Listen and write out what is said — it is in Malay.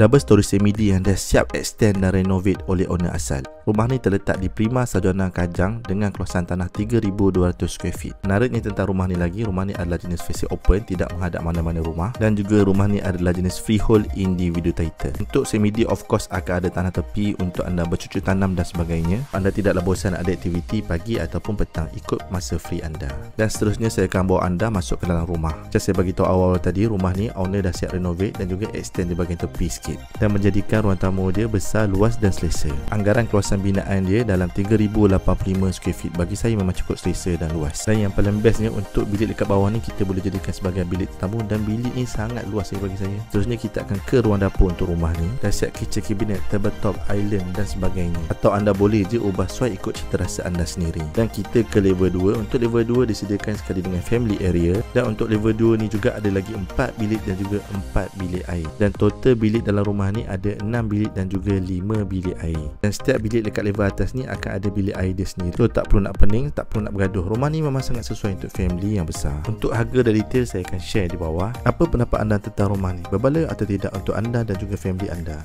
Double storey semi-D yang dah siap extend dan renovate oleh owner asal. Rumah ni terletak di Prima Sarjana Kajang dengan kawasan tanah 3,200 square feet. Menariknya tentang rumah ni lagi, rumah ni adalah jenis facing open, tidak menghadap mana-mana rumah, dan juga rumah ni adalah jenis freehold individu title. Untuk semi-D of course akan ada tanah tepi untuk anda bercucuk tanam dan sebagainya. Anda tidaklah bosan ada aktiviti pagi ataupun petang, ikut masa free anda. Dan seterusnya saya akan bawa anda masuk ke dalam rumah. Macam saya bagi tahu awal tadi, rumah ni owner dah siap renovate dan juga extend di bahagian tepi sikit dan menjadikan ruang tamu dia besar, luas dan selesa. Anggaran kawasan binaan dia dalam 3,085 square feet. Bagi saya memang cukup selesa dan luas. Dan yang paling bestnya, untuk bilik dekat bawah ni kita boleh jadikan sebagai bilik tetamu dan bilik ni sangat luas bagi saya. Seterusnya kita akan ke ruang dapur untuk rumah ni. Dah siap kitchen cabinet, tabletop, island dan sebagainya. Atau anda boleh je ubah sesuai ikut cita rasa anda sendiri. Dan kita ke level 2. Untuk level 2 disediakan sekali dengan family area, dan untuk level 2 ni juga ada lagi 4 bilik dan juga 4 bilik air. Dan total bilik dalam rumah ni ada 6 bilik dan juga 5 bilik air. Dan setiap bilik dekat level atas ni akan ada bilik air dia sendiri. So tak perlu nak pening, tak perlu nak bergaduh. Rumah ni memang sangat sesuai untuk family yang besar. Untuk harga dan detail saya akan share di bawah. Apa pendapat anda tentang rumah ni? Berbala atau tidak untuk anda dan juga family anda?